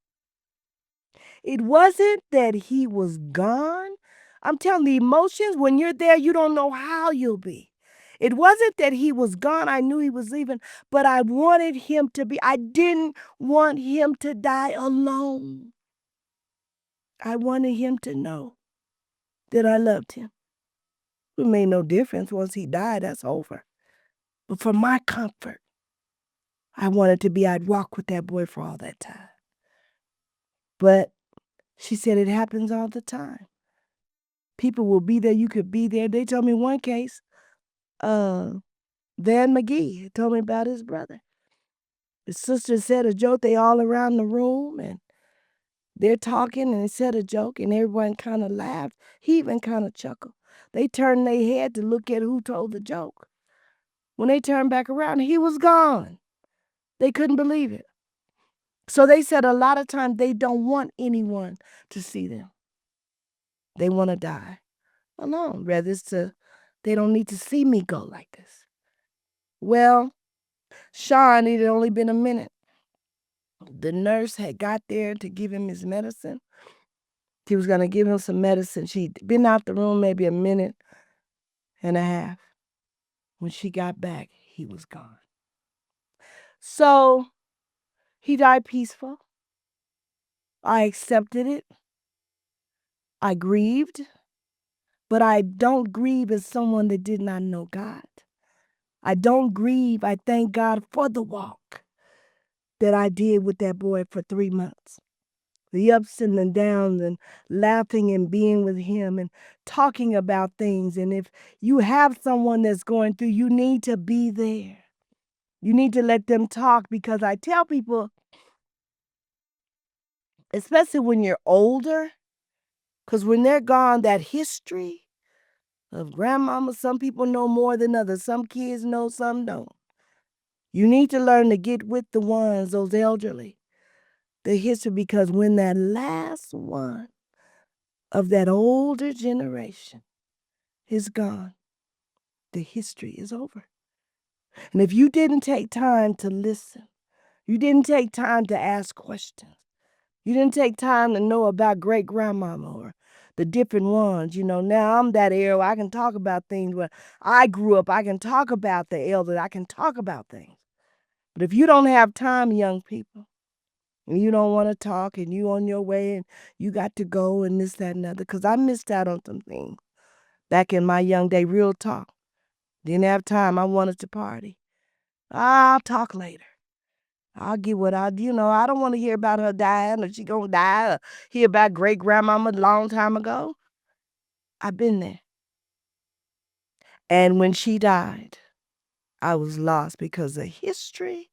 It wasn't that he was gone. I'm telling the emotions, when you're there, you don't know how you'll be. It wasn't that he was gone. I knew he was leaving, but I didn't want him to die alone. I wanted him to know that I loved him. It made no difference. Once he died, that's over. But for my comfort, I'd walk with that boy for all that time. But she said it happens all the time. People will be there. You could be there. They told me one case, uh, Van McGee told me about his brother. His sister said a joke. They all around the room and they're talking and they said a joke and everyone kind of laughed. He even kind of chuckled. They turned their head to look at who told the joke. When they turned back around, he was gone. They couldn't believe it. So they said a lot of times they don't want anyone to see them. They want to die alone. They don't need to see me go like this. Well, Sean, it had only been a minute. The nurse had got there to give him his medicine. She was going to give him some medicine. She'd been out the room maybe a minute and a half. When she got back, he was gone. So he died peaceful. I accepted it. I grieved. But I don't grieve as someone that did not know God. I don't grieve. I thank God for the walk that I did with that boy for 3 months. The ups and the downs and laughing and being with him and talking about things. And if you have someone that's going through, you need to be there. You need to let them talk because I tell people, especially when you're older, because when they're gone, that history of grandmama, some people know more than others. Some kids know, some don't. You need to learn to get with the ones, those elderly, the history, because when that last one of that older generation is gone, the history is over. And if you didn't take time to listen, you didn't take time to ask questions, You didn't take time to know about great grandmama or the different ones. Now I'm that era where I can talk about things where I grew up. I can talk about the elders. I can talk about things. But if you don't have time, young people, and you don't want to talk and you on your way and you got to go and this, that, and the other, because I missed out on some things back in my young day, real talk. Didn't have time. I wanted to party. I'll talk later. I'll get what I don't want to hear about her dying or she gonna die or hear about great grandmama a long time ago. I've been there. And when she died, I was lost because the history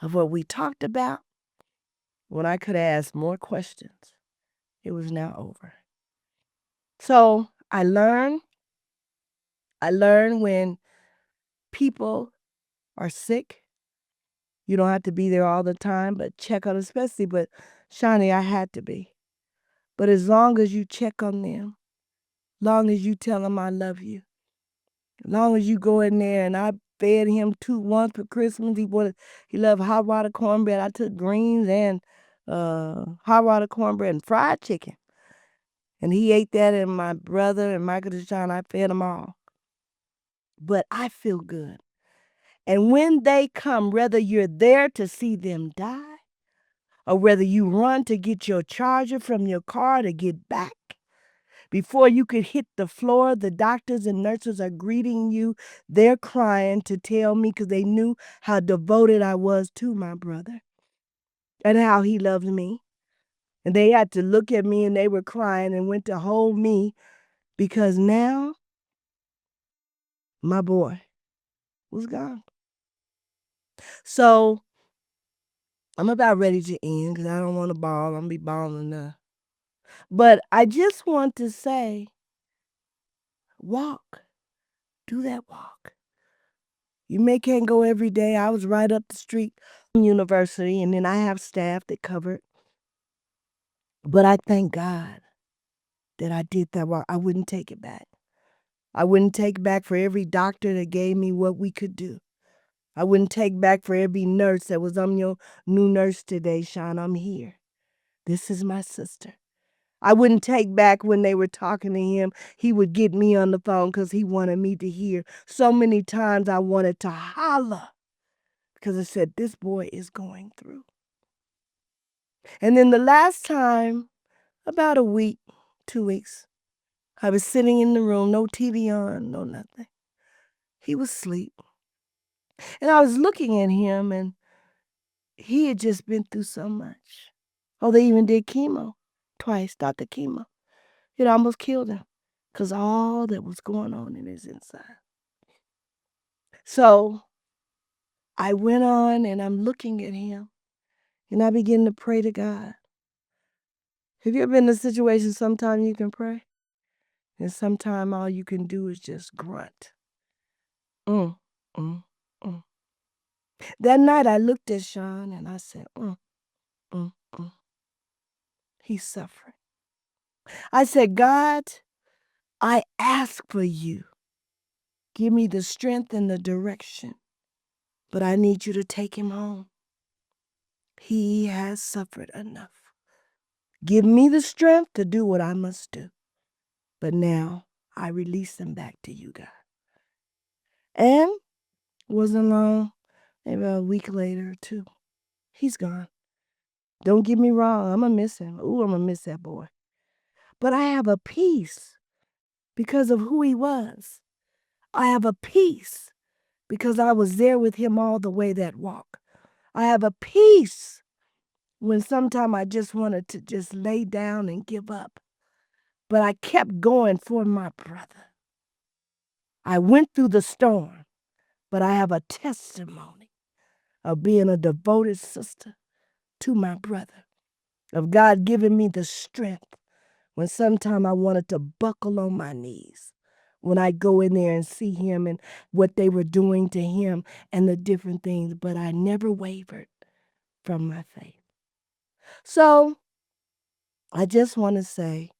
of what we talked about, when I could ask more questions, it was now over. So I learned when people are sick, you don't have to be there all the time, but check on, especially, but Shawnee, I had to be. But as long as you check on them, long as you tell them I love you, as long as you go in there, and I fed him once for Christmas. He loved hot water cornbread. I took greens and hot water cornbread and fried chicken. And he ate that, and my brother and Michael DeShawn, I fed them all. But I feel good. And when they come, whether you're there to see them die, or whether you run to get your charger from your car to get back, before you could hit the floor, the doctors and nurses are greeting you. They're crying to tell me because they knew how devoted I was to my brother and how he loved me. And they had to look at me and they were crying and went to hold me because now my boy was gone. So I'm about ready to end because I don't want to bawl. I'm going to be bawling enough. But I just want to say, walk. Do that walk. You can't go every day. I was right up the street from university, and then I have staff that covered. But I thank God that I did that walk. I wouldn't take it back. I wouldn't take back for every doctor that gave me what we could do. I wouldn't take back for every nurse that was, I'm your new nurse today, Sean. I'm here. This is my sister. I wouldn't take back when they were talking to him. He would get me on the phone because he wanted me to hear. So many times I wanted to holler because I said, this boy is going through. And then the last time, about a week, 2 weeks, I was sitting in the room, no TV on, no nothing. He was asleep. And I was looking at him, and he had just been through so much. Oh, they even did chemo twice, Dr. Chemo. It almost killed him because all that was going on in his inside. So I went on, and I'm looking at him, and I began to pray to God. Have you ever been in a situation sometimes you can pray? And sometimes all you can do is just grunt. Mm, mm, mm. That night I looked at Sean and I said, mm. He's suffering. I said, God, I ask for you. Give me the strength and the direction. But I need you to take him home. He has suffered enough. Give me the strength to do what I must do. But now I release him back to you, God. And wasn't long, maybe a week later or two, he's gone. Don't get me wrong, I'm going to miss him. Ooh, I'm going to miss that boy. But I have a peace because of who he was. I have a peace because I was there with him all the way that walk. I have a peace when sometimes I just wanted to just lay down and give up. But I kept going for my brother. I went through the storm, but I have a testimony of being a devoted sister to my brother, of God giving me the strength when sometime I wanted to buckle on my knees, when I go in there and see him and what they were doing to him and the different things, but I never wavered from my faith. So I just want to say,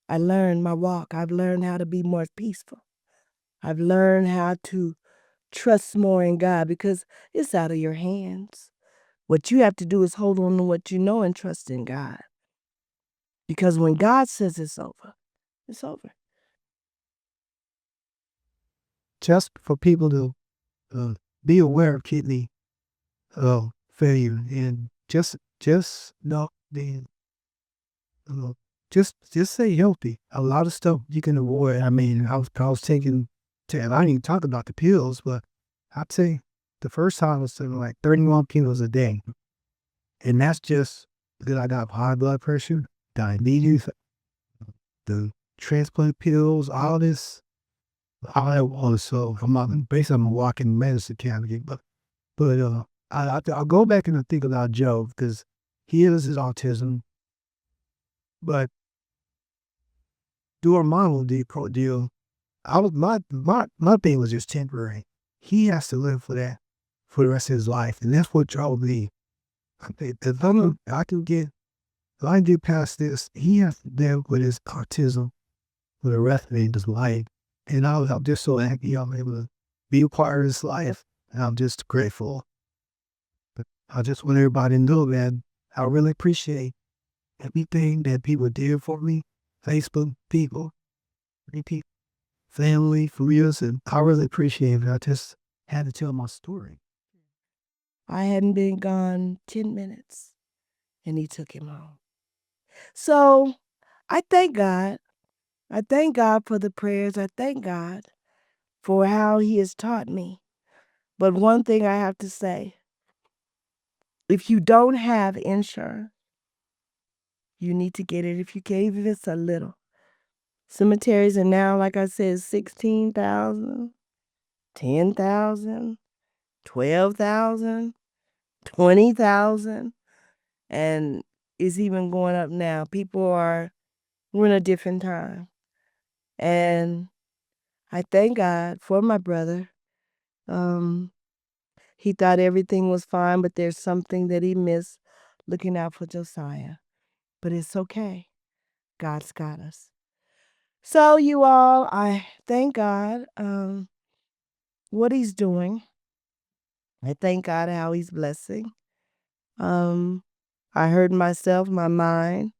I learned my walk. I've learned how to be more peaceful. I've learned how to trust more in God because it's out of your hands. What you have to do is hold on to what you know and trust in God. Because when God says it's over, it's over. Just for people to be aware of kidney failure and just know the uh, just stay healthy. A lot of stuff you can avoid. I mean, I was taking, and I didn't even talk about the pills, but I'd say the first time I was taking like 31 pills a day, and that's just because I got high blood pressure, diabetes, the transplant pills, all this. I was so I'm not basically I'm a walking medicine cabinet, but I'll go back and I think about Joe because he has his autism, but during my little deal, I was my thing was just temporary. He has to live for that for the rest of his life, and that's what drove me. If I can get if I can get past this, he has to live with his autism for the rest of his life. And I'm just so happy I'm able to be a part of his life. And I'm just grateful. But I just want everybody to know that I really appreciate everything that people did for me. Facebook people, people, family, friends, and I really appreciate it. I just had to tell my story. I hadn't been gone 10 minutes and he took him home. So I thank God. I thank God for the prayers. I thank God for how he has taught me. But one thing I have to say, if you don't have insurance, you need to get it if you can, even if it's a little. Cemeteries are now, like I said, 16,000, 10,000, 12,000, 20,000, and it's even going up now. We're in a different time. And I thank God for my brother. He thought everything was fine, but there's something that he missed looking out for Josiah. But it's okay. God's got us. So, you all, I thank God what he's doing. I thank God how he's blessing. Um, I heard myself, my mind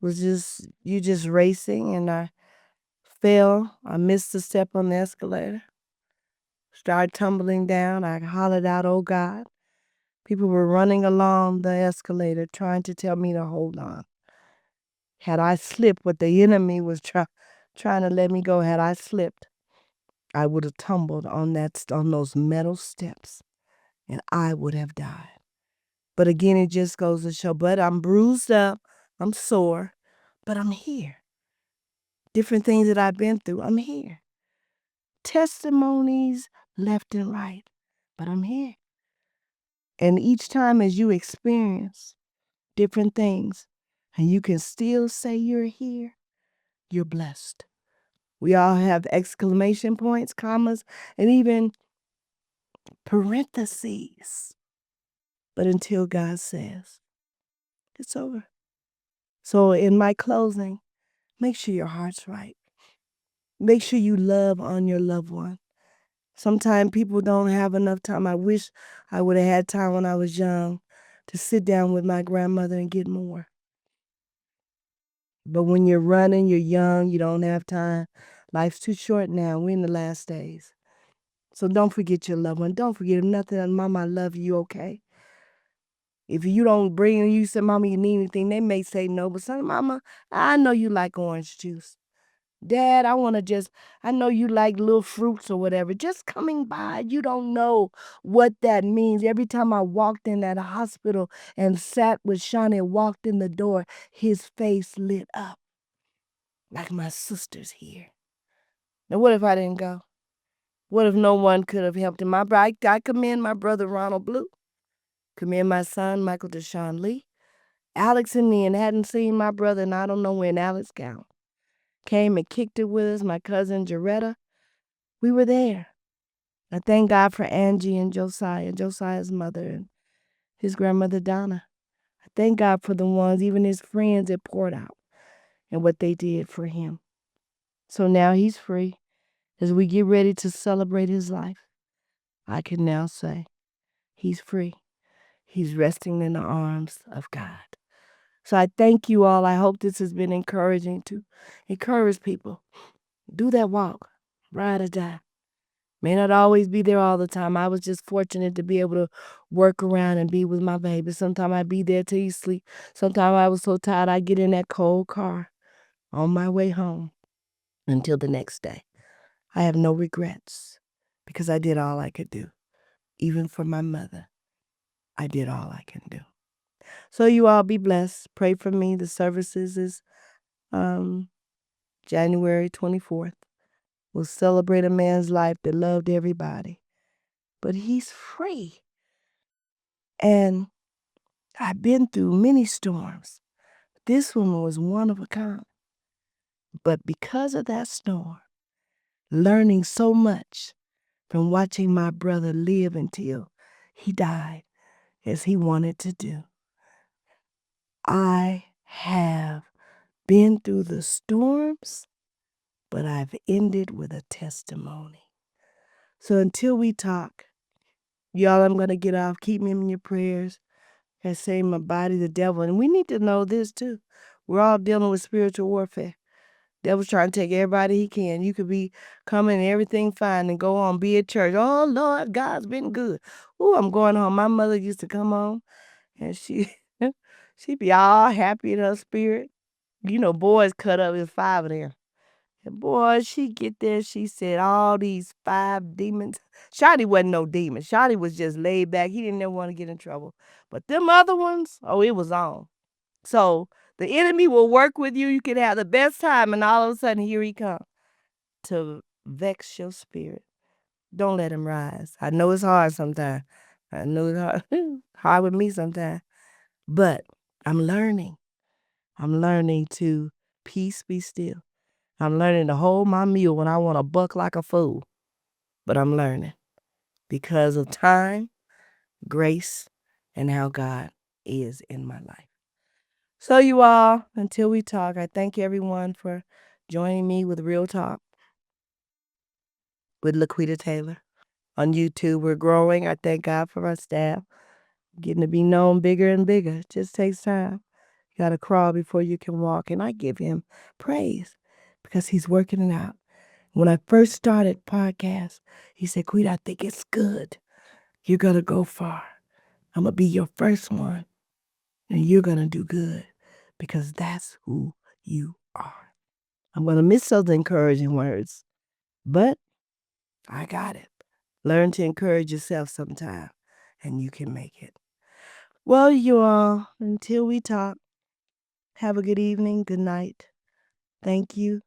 was just racing, and I fell. I missed a step on the escalator. Started tumbling down. I hollered out, "Oh God." People were running along the escalator trying to tell me to hold on. Had I slipped, what the enemy was trying to let me go, had I slipped, I would have tumbled on those metal steps and I would have died. But again, it just goes to show, but I'm bruised up, I'm sore, but I'm here. Different things that I've been through, I'm here. Testimonies left and right, but I'm here. And each time as you experience different things and you can still say you're here, you're blessed. We all have exclamation points, commas, and even parentheses. But until God says, it's over. So in my closing, make sure your heart's right. Make sure you love on your loved one. Sometimes people don't have enough time. I wish I would have had time when I was young to sit down with my grandmother and get more. But when you're running, you're young, you don't have time. Life's too short now. We're in the last days. So don't forget your loved one. Don't forget nothing. Mama, I love you, okay? If you don't bring and you say, Mama, you need anything, they may say no. But son, Mama, I know you like orange juice. Dad, I know you like little fruits or whatever. Just coming by, you don't know what that means. Every time I walked in that hospital and sat with Sean and walked in the door, his face lit up like my sister's here. Now, what if I didn't go? What if no one could have helped him? I commend my brother Ronald Blue, commend my son Michael Deshaun Lee. Alex and me, and hadn't seen my brother, and I don't know when Alex came and kicked it with us. My cousin Jaretta, we were there. I thank God for Angie and Josiah's mother and his grandmother Donna. I thank God for the ones, even his friends that poured out and what they did for him. So now he's free. As we get ready to celebrate his life, I can now say he's free. He's resting in the arms of God. So I thank you all. I hope this has been encouraging to encourage people. Do that walk, ride or die. May not always be there all the time. I was just fortunate to be able to work around and be with my baby. Sometimes I'd be there till he sleep. Sometimes I was so tired I'd get in that cold car on my way home until the next day. I have no regrets because I did all I could do. Even for my mother, I did all I can do. So you all be blessed. Pray for me. The services is January 24th. We'll celebrate a man's life that loved everybody. But he's free. And I've been through many storms. This one was one of a kind. But because of that storm, learning so much from watching my brother live until he died as he wanted to do, I have been through the storms, but I've ended with a testimony. So until we talk, y'all, I'm going to get off. Keep me in your prayers. I say my body, the devil. And we need to know this too. We're all dealing with spiritual warfare. Devil's trying to take everybody he can. You could be coming and everything fine and go on, be at church. Oh, Lord, God's been good. Ooh, I'm going home. My mother used to come home and she'd be all happy in her spirit. You know, boys cut up, there's 5 of them. And boy, she get there, she said all these 5 demons. Shotty wasn't no demon. Shotty was just laid back. He didn't ever want to get in trouble. But them other ones, oh, it was on. So the enemy will work with you. You can have the best time, and all of a sudden, here he comes to vex your spirit. Don't let him rise. I know it's hard sometimes. I know it's hard, hard with me sometimes. But I'm learning. I'm learning to peace be still. I'm learning to hold my mule when I want to buck like a fool. But I'm learning because of time, grace, and how God is in my life. So you all, until we talk, I thank everyone for joining me with Real Talk with Laquita Taylor. On YouTube, we're growing. I thank God for our staff. Getting to be known bigger and bigger. It just takes time. You got to crawl before you can walk. And I give him praise because he's working it out. When I first started podcast, he said, Quita, I think it's good. You're going to go far. I'm going to be your first one. And you're going to do good because that's who you are. I'm going to miss those encouraging words, but I got it. Learn to encourage yourself sometime, and you can make it. Well, you all, until we talk, have a good evening, good night. Thank you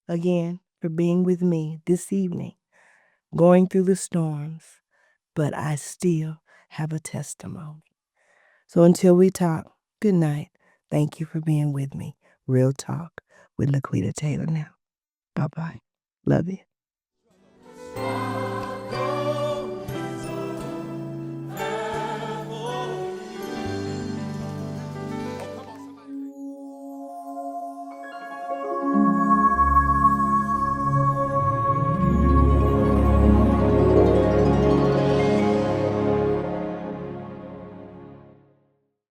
again for being with me this evening, going through the storms, but I still have a testimony. So until we talk, good night. Thank you for being with me. Real Talk with Laquita Taylor now. Bye-bye. Love you.